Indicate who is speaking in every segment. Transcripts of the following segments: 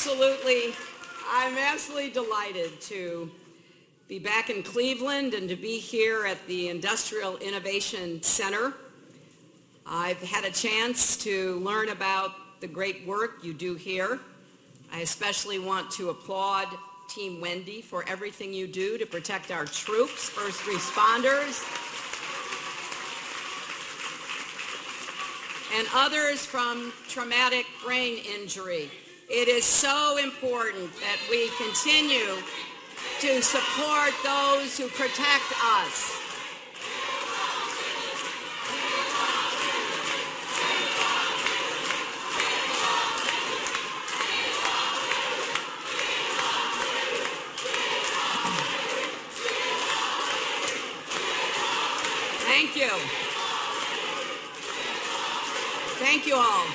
Speaker 1: I'm absolutely delighted to be back in Cleveland and to be here at the Industrial Innovation Center. I've had a chance to learn about the great work you do here. I especially want to applaud Team Wendy for everything you do to protect our troops, first responders, and others from traumatic brain injury. It is so important that we continue to support those who protect us. Thank you. Thank you all.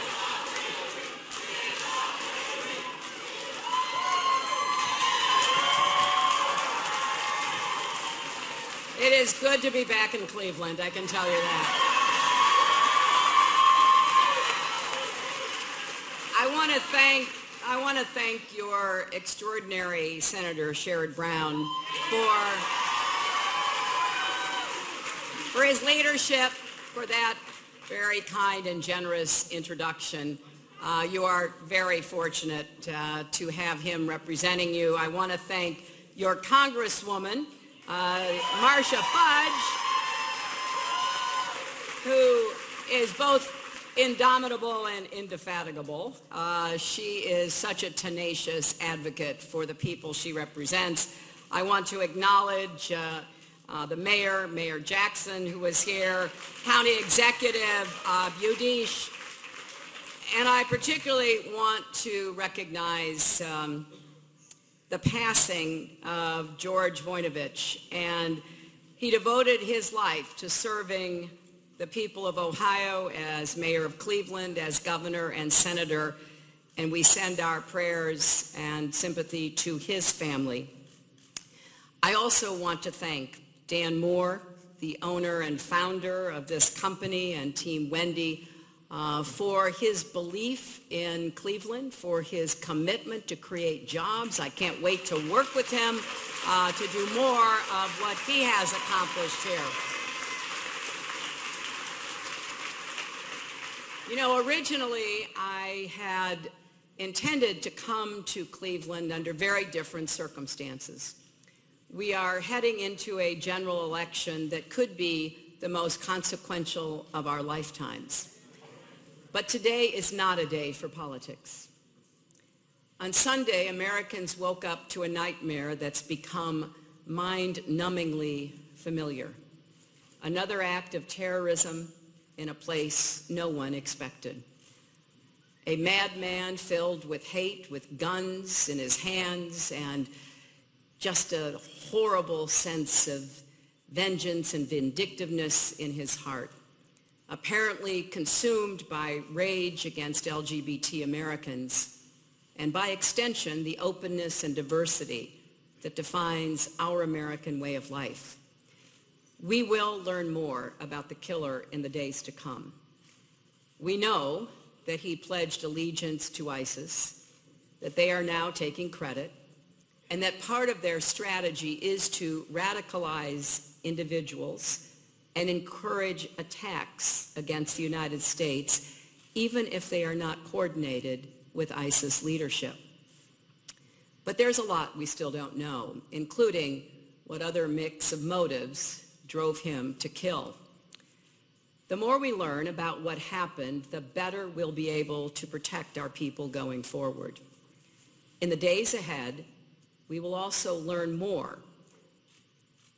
Speaker 1: It is good to be back in Cleveland, I can tell you that. I want to thank your extraordinary Senator Sherrod Brown for his leadership, for that very kind and generous introduction. You are very fortunate to have him representing you. I want to thank your Congresswoman, Marcia Fudge, who is both indomitable and indefatigable. She is such a tenacious advocate for the people she represents. I want to acknowledge the mayor, Mayor Jackson, who was here, County Executive Budish, and I particularly want to recognize the passing of George Voinovich, and he devoted his life to serving the people of Ohio as mayor of Cleveland, as governor and senator, and we send our prayers and sympathy to his family. I also want to thank Dan Moore, the owner and founder of this company, and Team Wendy, for his belief in Cleveland, for his commitment to create jobs. I can't wait to work with him to do more of what he has accomplished here. You know, originally I had intended to come to Cleveland under very different circumstances. We are heading into a general election that could be the most consequential of our lifetimes. But today is not a day for politics. On Sunday, Americans woke up to a nightmare that's become mind-numbingly familiar. Another act of terrorism in a place no one expected. A madman filled with hate, with guns in his hands, and just a horrible sense of vengeance and vindictiveness in his heart. Apparently consumed by rage against LGBT Americans, and by extension, the openness and diversity that defines our American way of life. We will learn more about the killer in the days to come. We know that he pledged allegiance to ISIS, that they are now taking credit, and that part of their strategy is to radicalize individuals and encourage attacks against the United States, even if they are not coordinated with ISIS leadership. But there's a lot we still don't know, including what other mix of motives drove him to kill. The more we learn about what happened, the better we'll be able to protect our people going forward. In the days ahead, we will also learn more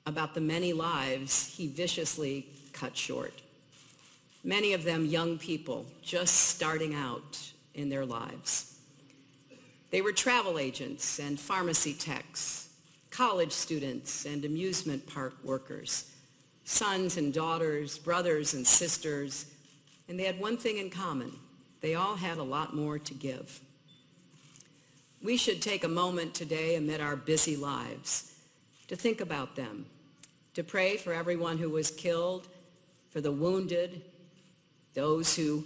Speaker 1: about the many lives he viciously cut short. Many of them young people just starting out in their lives. They were travel agents and pharmacy techs, college students and amusement park workers, sons and daughters, brothers and sisters, and they had one thing in common. They all had a lot more to give. We should take a moment today amid our busy lives to think about them, to pray for everyone who was killed, for the wounded, those who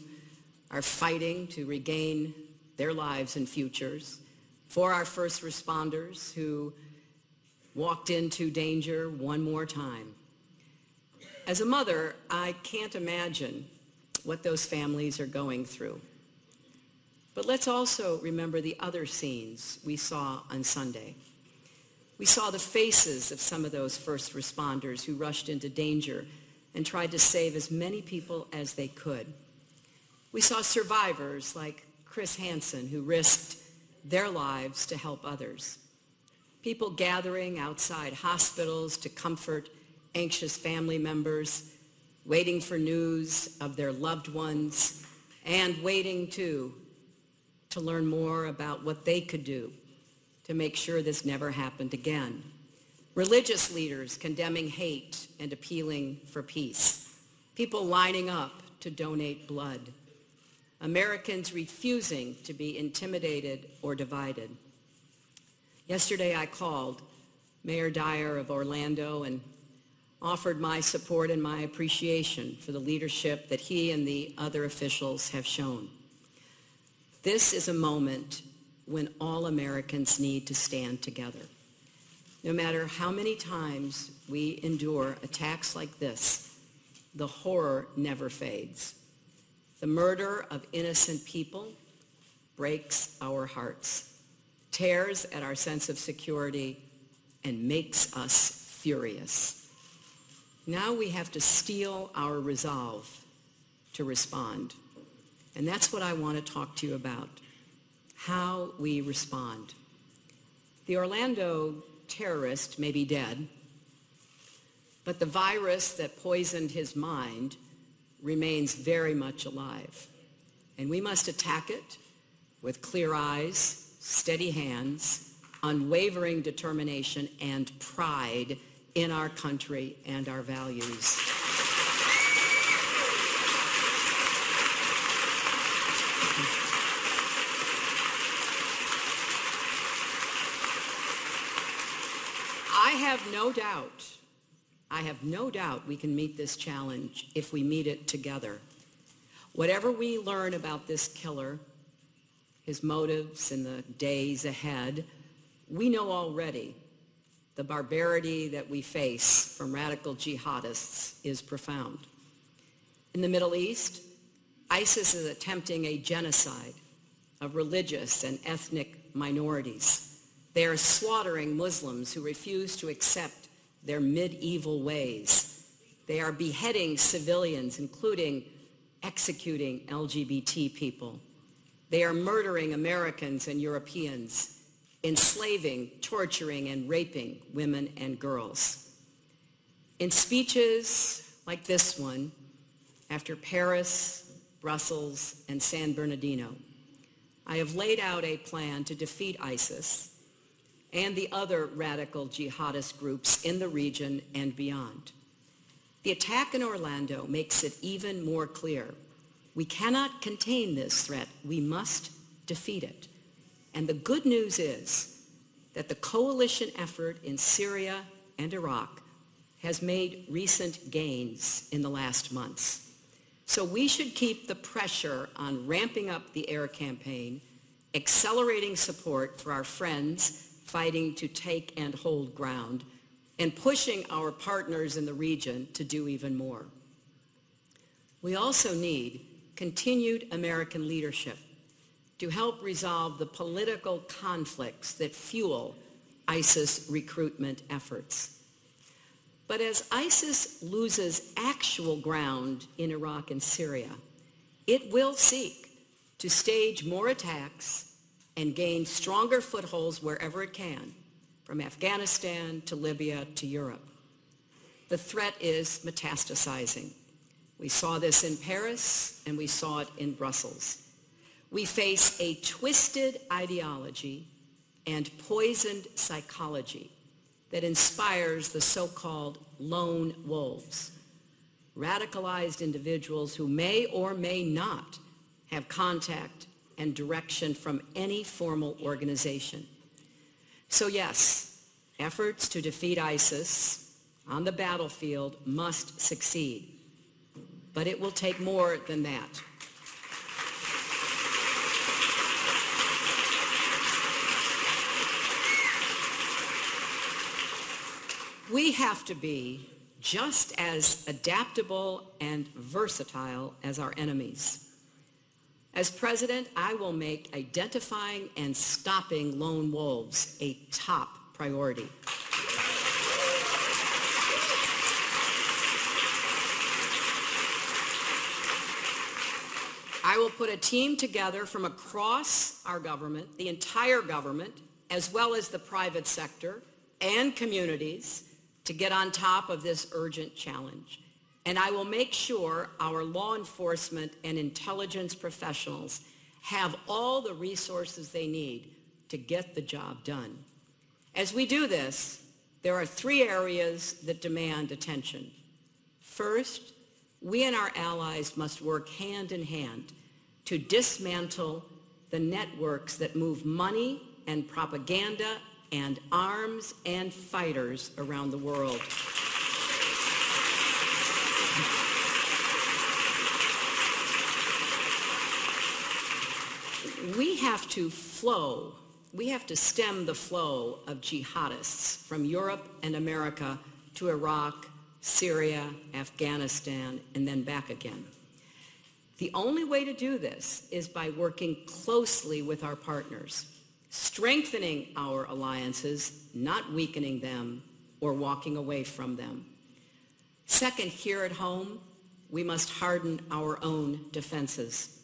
Speaker 1: are fighting to regain their lives and futures, for our first responders who walked into danger one more time. As a mother, I can't imagine what those families are going through. But let's also remember the other scenes we saw on Sunday. We saw the faces of some of those first responders who rushed into danger and tried to save as many people as they could. We saw survivors like Chris Hansen, who risked their lives to help others. People gathering outside hospitals to comfort anxious family members, waiting for news of their loved ones, and waiting to learn more about what they could do to make sure this never happened again. Religious leaders condemning hate and appealing for peace. People lining up to donate blood. Americans refusing to be intimidated or divided. Yesterday I called Mayor Dyer of Orlando and offered my support and my appreciation for the leadership that he and the other officials have shown. This is a moment when all Americans need to stand together. No matter how many times we endure attacks like this, the horror never fades. The murder of innocent people breaks our hearts, tears at our sense of security, and makes us furious. Now we have to steel our resolve to respond. And that's what I want to talk to you about, how we respond. The Orlando terrorist may be dead, but the virus that poisoned his mind remains very much alive. And we must attack it with clear eyes, steady hands, unwavering determination, and pride in our country and our values. I have no doubt we can meet this challenge if we meet it together. Whatever we learn about this killer, his motives in the days ahead, we know already the barbarity that we face from radical jihadists is profound. In the Middle East, ISIS is attempting a genocide of religious and ethnic minorities. They are slaughtering Muslims who refuse to accept their medieval ways. They are beheading civilians, including executing LGBT people. They are murdering Americans and Europeans, enslaving, torturing, and raping women and girls. In speeches like this one, after Paris, Brussels, and San Bernardino, I have laid out a plan to defeat ISIS and the other radical jihadist groups in the region and beyond. The attack in Orlando makes it even more clear. We cannot contain this threat. We must defeat it. And the good news is that the coalition effort in Syria and Iraq has made recent gains in the last months. So we should keep the pressure on ramping up the air campaign, accelerating support for our friends fighting to take and hold ground, and pushing our partners in the region to do even more. We also need continued American leadership to help resolve the political conflicts that fuel ISIS recruitment efforts. But as ISIS loses actual ground in Iraq and Syria, it will seek to stage more attacks and gain stronger footholds wherever it can, from Afghanistan to Libya to Europe. The threat is metastasizing. We saw this in Paris and we saw it in Brussels. We face a twisted ideology and poisoned psychology that inspires the so-called lone wolves, radicalized individuals who may or may not have contact and direction from any formal organization. So yes, efforts to defeat ISIS on the battlefield must succeed, but it will take more than that. We have to be just as adaptable and versatile as our enemies. As president, I will make identifying and stopping lone wolves a top priority. I will put a team together from across our government, the entire government, as well as the private sector and communities, to get on top of this urgent challenge. And I will make sure our law enforcement and intelligence professionals have all the resources they need to get the job done. As we do this, there are 3 areas that demand attention. First, we and our allies must work hand in hand to dismantle the networks that move money and propaganda and arms and fighters around the world. We have to stem the flow of jihadists from Europe and America to Iraq, Syria, Afghanistan, and then back again. The only way to do this is by working closely with our partners, strengthening our alliances, not weakening them or walking away from them. Second, here at home, we must harden our own defenses.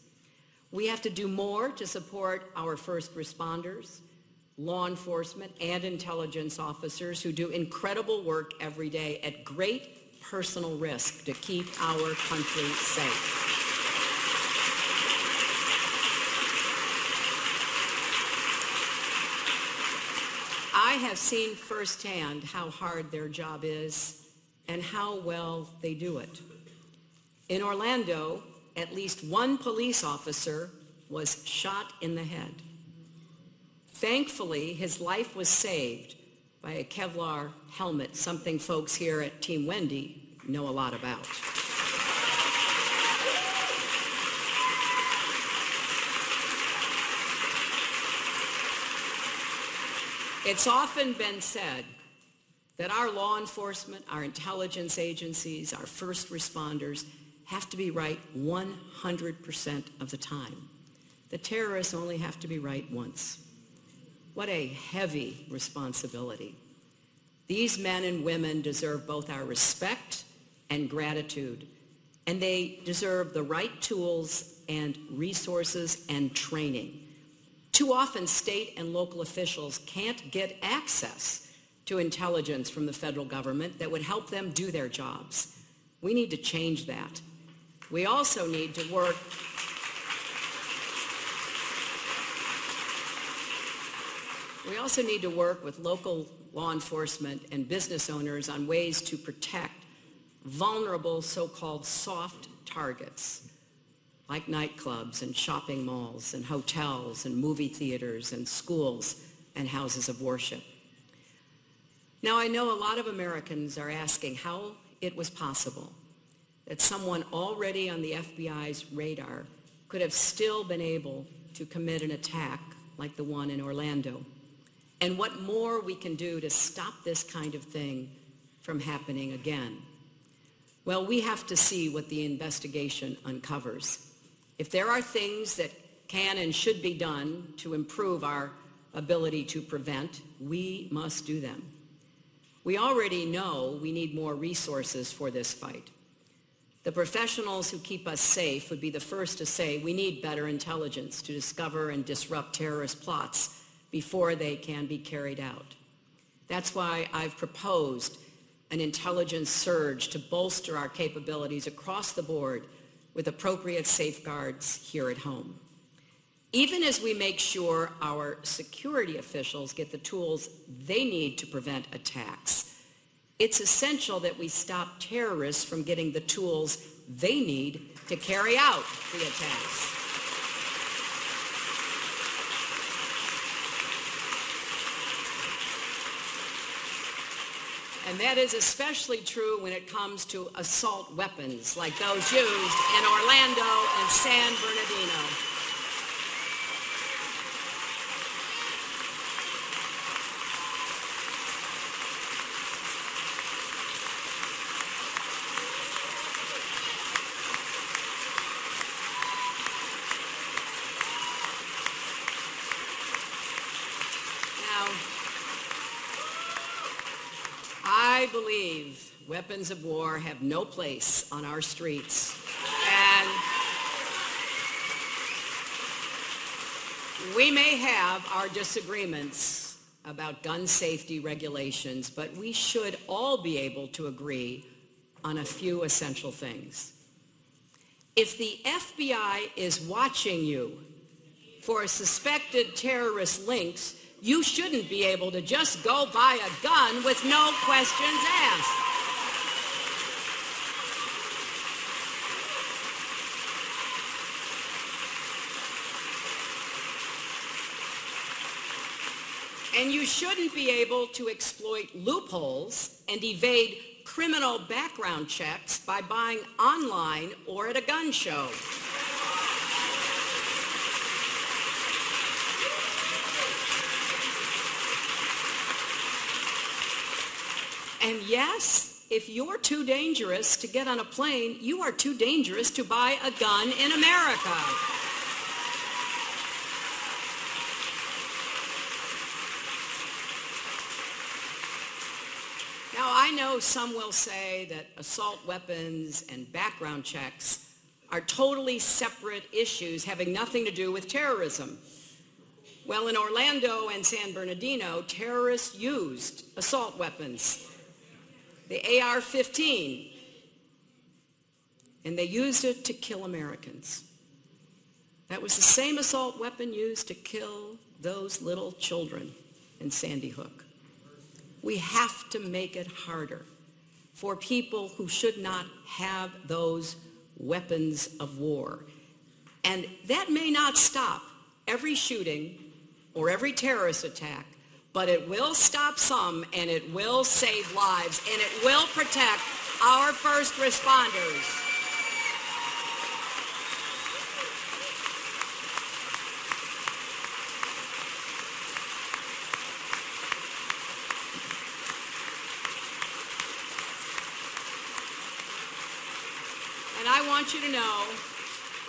Speaker 1: We have to do more to support our first responders, law enforcement, and intelligence officers who do incredible work every day at great personal risk to keep our country safe. I have seen firsthand how hard their job is and how well they do it. In Orlando, at least 1 police officer was shot in the head. Thankfully, his life was saved by a Kevlar helmet, something folks here at Team Wendy know a lot about. It's often been said that our law enforcement, our intelligence agencies, our first responders have to be right 100% of the time. The terrorists only have to be right once. What a heavy responsibility. These men and women deserve both our respect and gratitude, and they deserve the right tools and resources and training. Too often, state and local officials can't get access to intelligence from the federal government that would help them do their jobs. We need to change that. We also need to work with local law enforcement and business owners on ways to protect vulnerable so-called soft targets like nightclubs and shopping malls and hotels and movie theaters and schools and houses of worship. Now, I know a lot of Americans are asking how it was possible that someone already on the FBI's radar could have still been able to commit an attack like the one in Orlando, and what more we can do to stop this kind of thing from happening again. Well, we have to see what the investigation uncovers. If there are things that can and should be done to improve our ability to prevent, we must do them. We already know we need more resources for this fight. The professionals who keep us safe would be the first to say we need better intelligence to discover and disrupt terrorist plots before they can be carried out. That's why I've proposed an intelligence surge to bolster our capabilities across the board with appropriate safeguards here at home. Even as we make sure our security officials get the tools they need to prevent attacks, it's essential that we stop terrorists from getting the tools they need to carry out the attacks. And that is especially true when it comes to assault weapons like those used in Orlando and San Bernardino. I believe weapons of war have no place on our streets. And we may have our disagreements about gun safety regulations, but we should all be able to agree on a few essential things. If the FBI is watching you for suspected terrorist links, you shouldn't be able to just go buy a gun with no questions asked. And you shouldn't be able to exploit loopholes and evade criminal background checks by buying online or at a gun show. And yes, if you're too dangerous to get on a plane, you are too dangerous to buy a gun in America. Now, I know some will say that assault weapons and background checks are totally separate issues having nothing to do with terrorism. Well, in Orlando and San Bernardino, terrorists used assault weapons, the AR-15, and they used it to kill Americans. That was the same assault weapon used to kill those little children in Sandy Hook. We have to make it harder for people who should not have those weapons of war. And that may not stop every shooting or every terrorist attack, but it will stop some, and it will save lives, and it will protect our first responders. And I want you to know,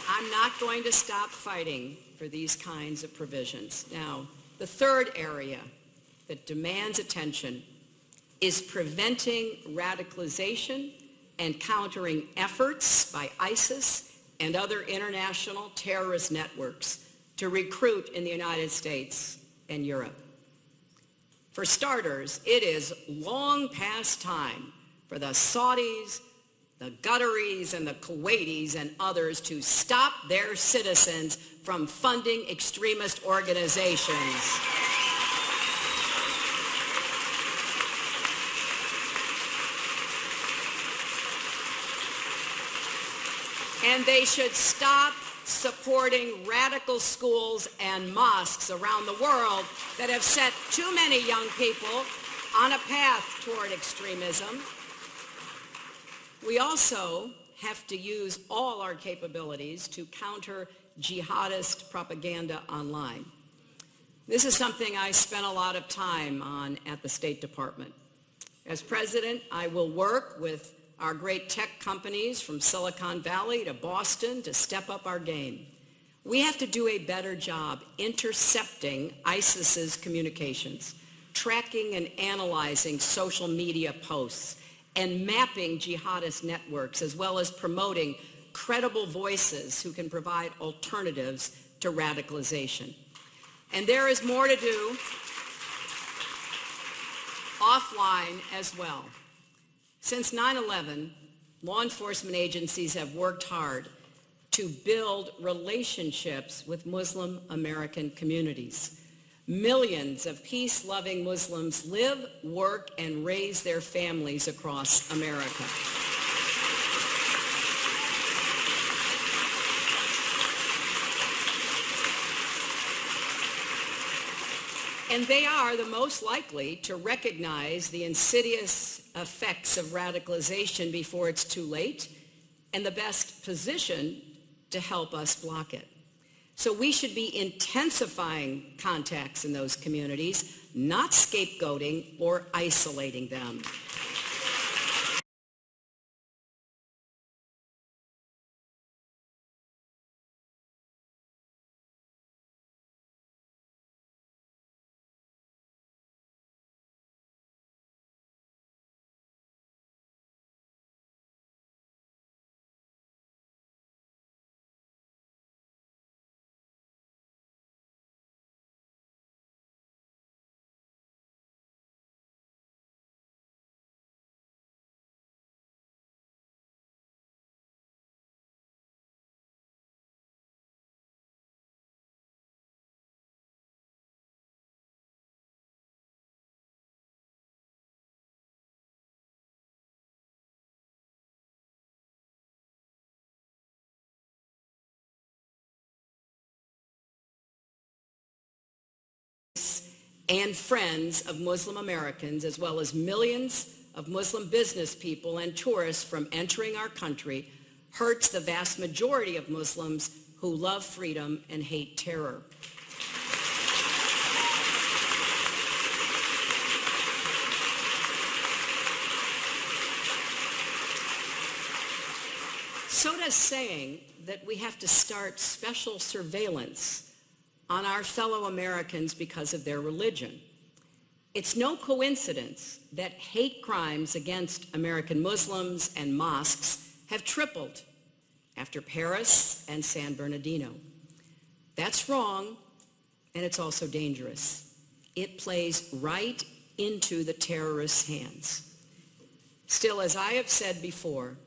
Speaker 1: I'm not going to stop fighting for these kinds of provisions. Now, the third area that demands attention is preventing radicalization and countering efforts by ISIS and other international terrorist networks to recruit in the United States and Europe. For starters, it is long past time for the Saudis, the Qataris, and the Kuwaitis and others to stop their citizens from funding extremist organizations. And they should stop supporting radical schools and mosques around the world that have set too many young people on a path toward extremism. We also have to use all our capabilities to counter jihadist propaganda online. This is something I spent a lot of time on at the State Department. As president, I will work with our great tech companies from Silicon Valley to Boston to step up our game. We have to do a better job intercepting ISIS's communications, tracking and analyzing social media posts, and mapping jihadist networks, as well as promoting credible voices who can provide alternatives to radicalization. And there is more to do offline as well. Since 9/11, law enforcement agencies have worked hard to build relationships with Muslim American communities. Millions of peace-loving Muslims live, work, and raise their families across America. And they are the most likely to recognize the insidious effects of radicalization before it's too late, and the best position to help us block it. So we should be intensifying contacts in those communities, not scapegoating or isolating them. and friends of Muslim Americans, as well as millions of Muslim business people and tourists from entering our country, hurts the vast majority of Muslims who love freedom and hate terror. So does saying that we have to start special surveillance on our fellow Americans because of their religion. It's no coincidence that hate crimes against American Muslims and mosques have tripled after Paris and San Bernardino. That's wrong, and it's also dangerous. It plays right into the terrorists' hands. Still, as I have said before,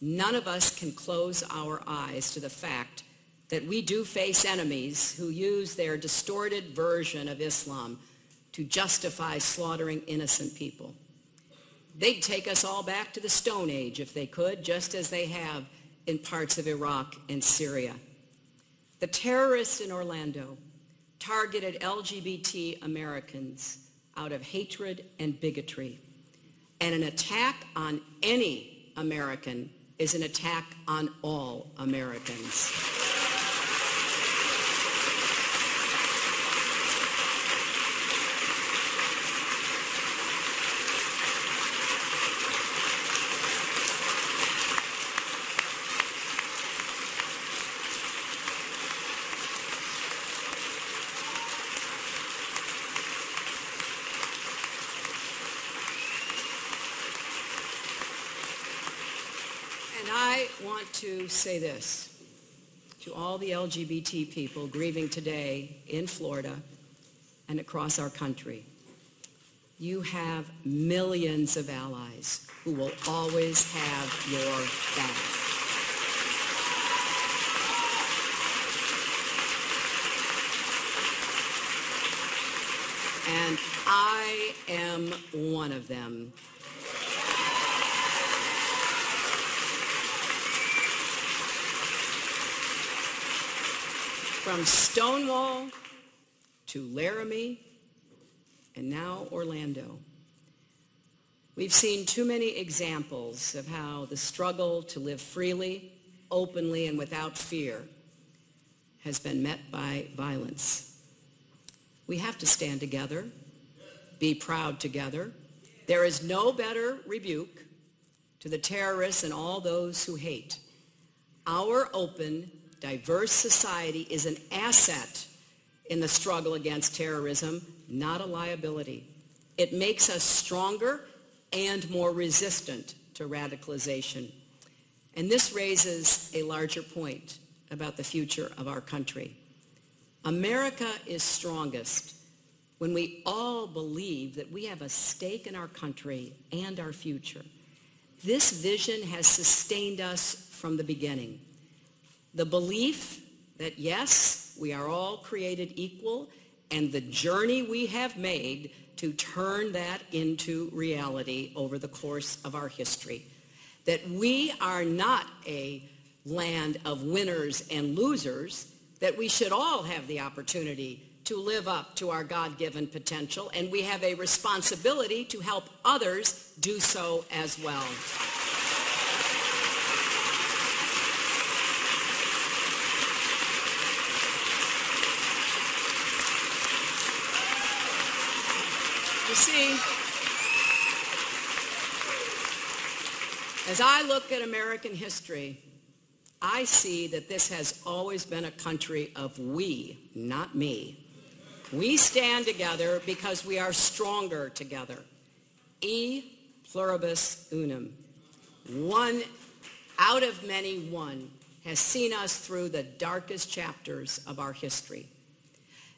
Speaker 1: none of us can close our eyes to the fact that we do face enemies who use their distorted version of Islam to justify slaughtering innocent people. They'd take us all back to the Stone Age if they could, just as they have in parts of Iraq and Syria. The terrorists in Orlando targeted LGBT Americans out of hatred and bigotry. And an attack on any American is an attack on all Americans. And I want to say this to all the LGBT people grieving today in Florida and across our country. You have millions of allies who will always have your back. And I am one of them. From Stonewall to Laramie and now Orlando, we've seen too many examples of how the struggle to live freely, openly, and without fear has been met by violence. We have to stand together, be proud together. There is no better rebuke to the terrorists and all those who hate. Our open, diverse society is an asset in the struggle against terrorism, not a liability. It makes us stronger and more resistant to radicalization. And this raises a larger point about the future of our country. America is strongest when we all believe that we have a stake in our country and our future. This vision has sustained us from the beginning. The belief that, yes, we are all created equal, and the journey we have made to turn that into reality over the course of our history. That we are not a land of winners and losers, that we should all have the opportunity to live up to our God-given potential, and we have a responsibility to help others do so as well. You see, as I look at American history, I see that this has always been a country of we, not me. We stand together because we are stronger together. E pluribus unum. One out of many one has seen us through the darkest chapters of our history.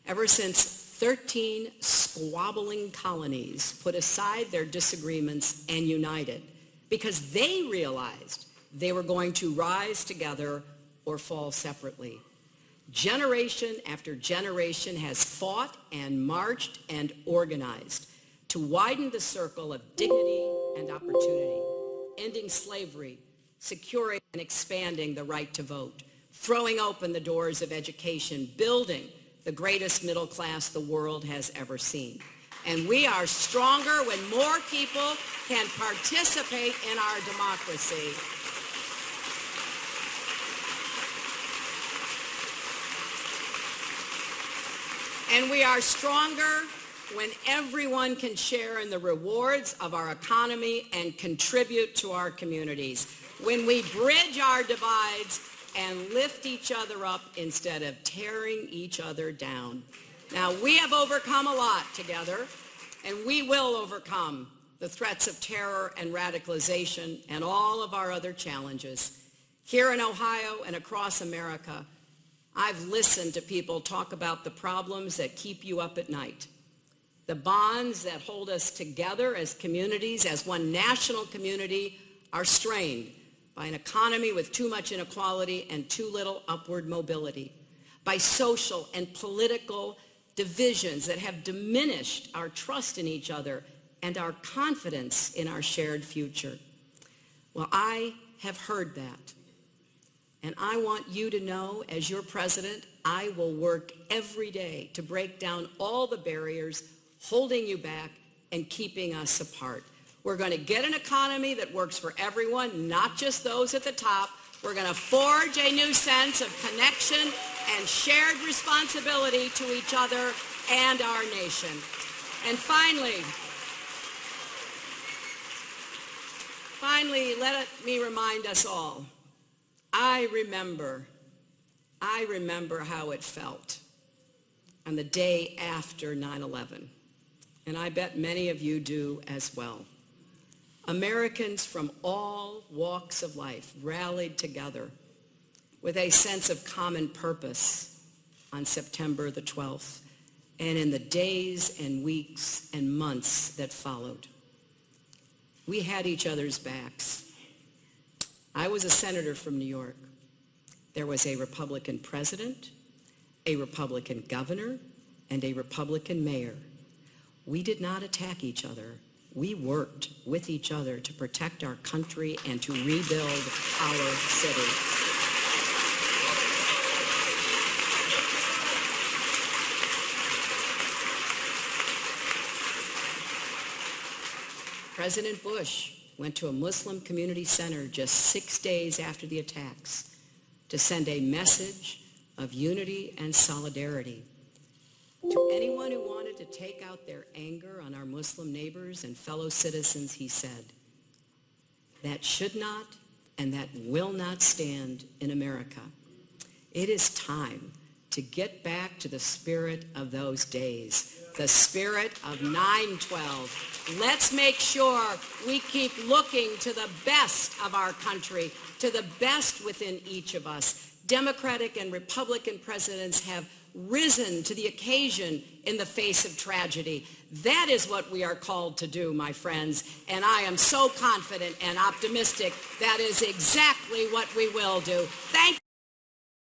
Speaker 1: Ever since 13 squabbling colonies put aside their disagreements and united because they realized they were going to rise together or fall separately. Generation after generation has fought and marched and organized to widen the circle of dignity and opportunity, ending slavery, securing and expanding the right to vote, throwing open the doors of education, building the greatest middle class the world has ever seen. And we are stronger when more people can participate in our democracy. And we are stronger when everyone can share in the rewards of our economy and contribute to our communities. When we bridge our divides and lift each other up instead of tearing each other down. Now, we have overcome a lot together, and we will overcome the threats of terror and radicalization and all of our other challenges. Here in Ohio and across America, I've listened to people talk about the problems that keep you up at night, the bonds that hold us together as communities, as one national community, are strained by an economy with too much inequality and too little upward mobility, by social and political divisions that have diminished our trust in each other and our confidence in our shared future. Well, I have heard that. And I want you to know, as your president, I will work every day to break down all the barriers holding you back and keeping us apart. We're going to get an economy that works for everyone, not just those at the top. We're going to forge a new sense of connection and shared responsibility to each other and our nation. And finally, let me remind us all, I remember how it felt on the day after 9/11, and I bet many of you do as well. Americans from all walks of life rallied together with a sense of common purpose on September the 12th and in the days and weeks and months that followed. We had each other's backs. I was a senator from New York. There was a Republican president, a Republican governor, and a Republican mayor. We did not attack each other. We worked with each other to protect our country and to rebuild our city. President Bush went to a Muslim community center just 6 days after the attacks to send a message of unity and solidarity. To anyone who wanted to take out their anger on our Muslim neighbors and fellow citizens, he said, that should not and that will not stand in America. It is time to get back to the spirit of those days, the spirit of 9/12. Let's make sure we keep looking to the best of our country, to the best within each of us. Democratic and Republican presidents have risen to the occasion in the face of tragedy. That is what we are called to do, my friends, and I am so confident and optimistic that is exactly what we will do. Thank you.